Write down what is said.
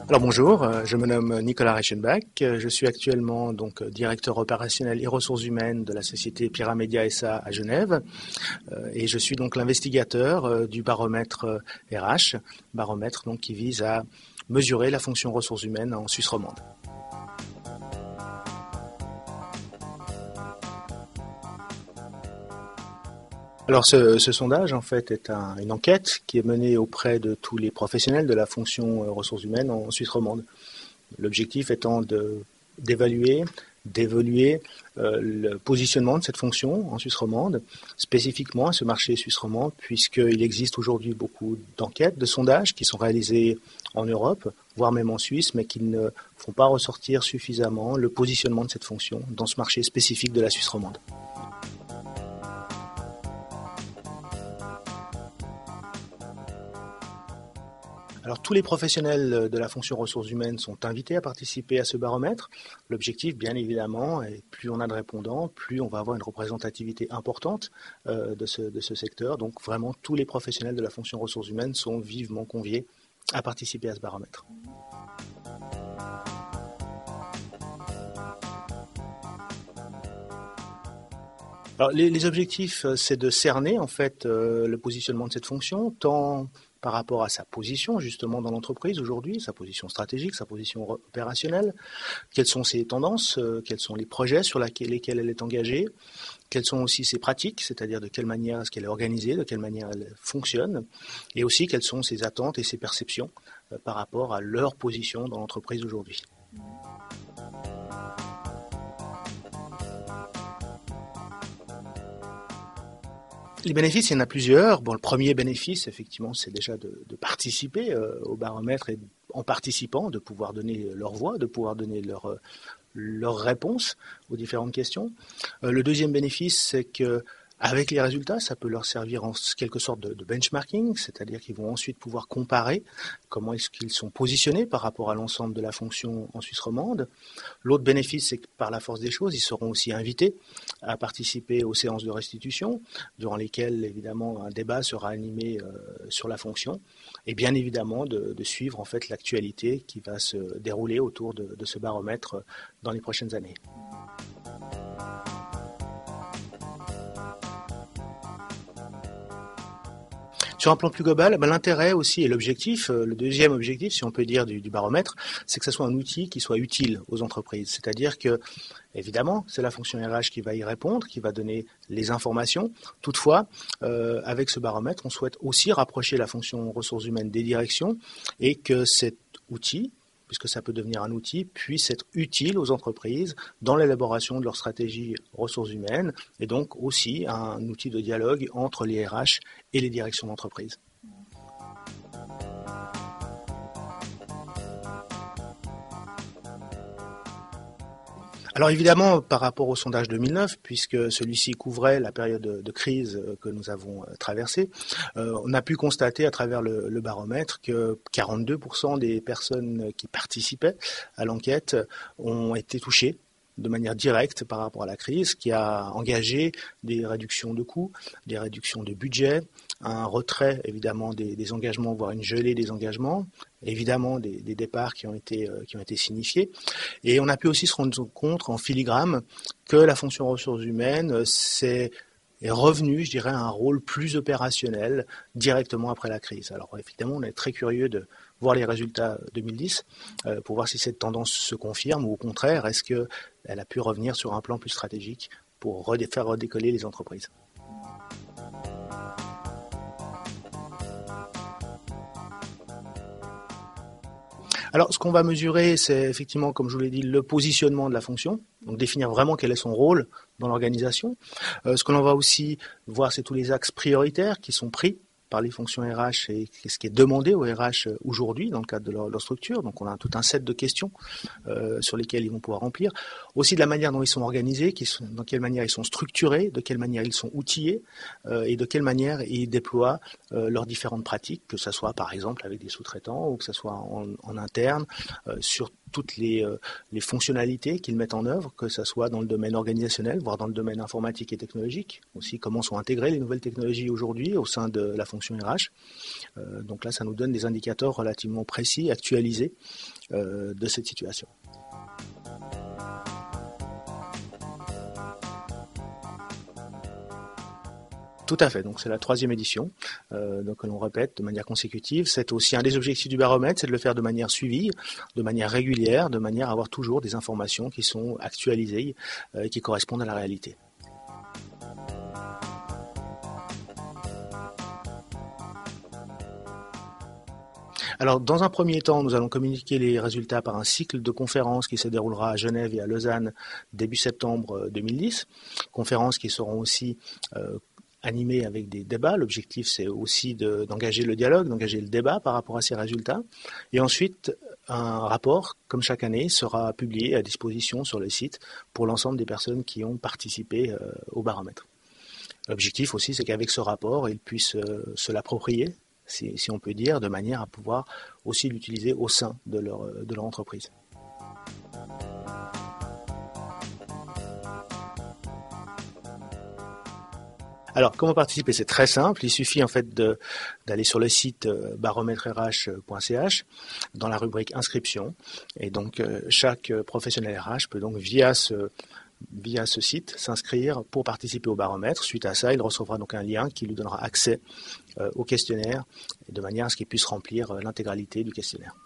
Alors bonjour, je me nomme Nicolas Reichenbach, je suis actuellement donc directeur opérationnel et ressources humaines de la société Pyramedia SA à Genève et je suis donc l'investigateur du baromètre RH, baromètre donc qui vise à mesurer la fonction ressources humaines en Suisse romande. Alors ce sondage en fait est une enquête qui est menée auprès de tous les professionnels de la fonction ressources humaines en Suisse romande. L'objectif étant d'évaluer, d'évoluer le positionnement de cette fonction en Suisse romande, spécifiquement à ce marché suisse romand, puisqu'il existe aujourd'hui beaucoup d'enquêtes, de sondages qui sont réalisés en Europe, voire même en Suisse, mais qui ne font pas ressortir suffisamment le positionnement de cette fonction dans ce marché spécifique de la Suisse romande. Alors tous les professionnels de la fonction ressources humaines sont invités à participer à ce baromètre. L'objectif, bien évidemment, est plus on a de répondants, plus on va avoir une représentativité importante de ce secteur. Donc vraiment, tous les professionnels de la fonction ressources humaines sont vivement conviés à participer à ce baromètre. Alors, les objectifs, c'est de cerner en fait le positionnement de cette fonction, tant par rapport à sa position justement dans l'entreprise aujourd'hui, sa position stratégique, sa position opérationnelle, quelles sont ses tendances, quels sont les projets sur lesquels elle est engagée, quelles sont aussi ses pratiques, c'est-à-dire de quelle manière est-ce qu'elle est organisée, de quelle manière elle fonctionne, et aussi quelles sont ses attentes et ses perceptions par rapport à leur position dans l'entreprise aujourd'hui. Les bénéfices, il y en a plusieurs. Bon, le premier bénéfice, effectivement, c'est déjà de participer au baromètre et en participant, de pouvoir donner leur voix, de pouvoir donner leur réponse aux différentes questions. Le deuxième bénéfice, c'est que avec les résultats, ça peut leur servir en quelque sorte de benchmarking, c'est-à-dire qu'ils vont ensuite pouvoir comparer comment est-ce qu'ils sont positionnés par rapport à l'ensemble de la fonction en Suisse romande. L'autre bénéfice, c'est que par la force des choses, ils seront aussi invités à participer aux séances de restitution, durant lesquelles, évidemment, un débat sera animé sur la fonction, et bien évidemment de suivre en fait l'actualité qui va se dérouler autour de ce baromètre dans les prochaines années. Sur un plan plus global, l'intérêt aussi et l'objectif, le deuxième objectif, si on peut dire, du baromètre, c'est que ce soit un outil qui soit utile aux entreprises. C'est-à-dire que, évidemment, c'est la fonction RH qui va y répondre, qui va donner les informations. Toutefois, avec ce baromètre, on souhaite aussi rapprocher la fonction ressources humaines des directions et que cet outil, puisque ça peut devenir un outil, puisse être utile aux entreprises dans l'élaboration de leur stratégie ressources humaines et donc aussi un outil de dialogue entre les RH et les directions d'entreprise. Alors évidemment, par rapport au sondage 2009, puisque celui-ci couvrait la période de crise que nous avons traversée, on a pu constater à travers le baromètre que 42% des personnes qui participaient à l'enquête ont été touchées de manière directe par rapport à la crise, qui a engagé des réductions de coûts, des réductions de budget, un retrait évidemment des engagements, voire une gelée des engagements, évidemment des départs qui ont été signifiés. Et on a pu aussi se rendre compte en filigrane que la fonction ressources humaines est revenue, je dirais, à un rôle plus opérationnel directement après la crise. Alors évidemment, on est très curieux de voir les résultats 2010 pour voir si cette tendance se confirme ou au contraire, est-ce qu'elle a pu revenir sur un plan plus stratégique pour faire redécoller les entreprises. Alors, ce qu'on va mesurer, c'est effectivement, comme je vous l'ai dit, le positionnement de la fonction, donc définir vraiment quel est son rôle dans l'organisation. Ce que l'on va aussi voir, c'est tous les axes prioritaires qui sont pris par les fonctions RH et ce qui est demandé aux RH aujourd'hui dans le cadre de leur structure. Donc on a tout un set de questions sur lesquelles ils vont pouvoir remplir. Aussi de la manière dont ils sont organisés, dans quelle manière ils sont structurés, de quelle manière ils sont outillés et de quelle manière ils déploient leurs différentes pratiques, que ce soit par exemple avec des sous-traitants ou que ce soit en interne, sur toutes les fonctionnalités qu'ils mettent en œuvre, que ce soit dans le domaine organisationnel, voire dans le domaine informatique et technologique, aussi comment sont intégrées les nouvelles technologies aujourd'hui au sein de la fonction RH. Donc là, ça nous donne des indicateurs relativement précis, actualisés de cette situation. Tout à fait, donc c'est la 3e édition, donc l'on répète de manière consécutive. C'est aussi un des objectifs du baromètre, c'est de le faire de manière suivie, de manière régulière, de manière à avoir toujours des informations qui sont actualisées et qui correspondent à la réalité. Alors, dans un premier temps, nous allons communiquer les résultats par un cycle de conférences qui se déroulera à Genève et à Lausanne début septembre 2010. Conférences qui seront aussi animées avec des débats. L'objectif, c'est aussi d'engager le dialogue, d'engager le débat par rapport à ces résultats. Et ensuite, un rapport, comme chaque année, sera publié à disposition sur le site pour l'ensemble des personnes qui ont participé au baromètre. L'objectif aussi, c'est qu'avec ce rapport, ils puissent se l'approprier, si on peut dire, de manière à pouvoir aussi l'utiliser au sein de leur entreprise. Alors, comment participer? C'est très simple. Il suffit en fait d'aller sur le site barometrerh.ch dans la rubrique inscription. Et donc, chaque professionnel RH peut donc via ce site s'inscrire pour participer au baromètre. Suite à ça, il recevra donc un lien qui lui donnera accès au questionnaire de manière à ce qu'il puisse remplir l'intégralité du questionnaire.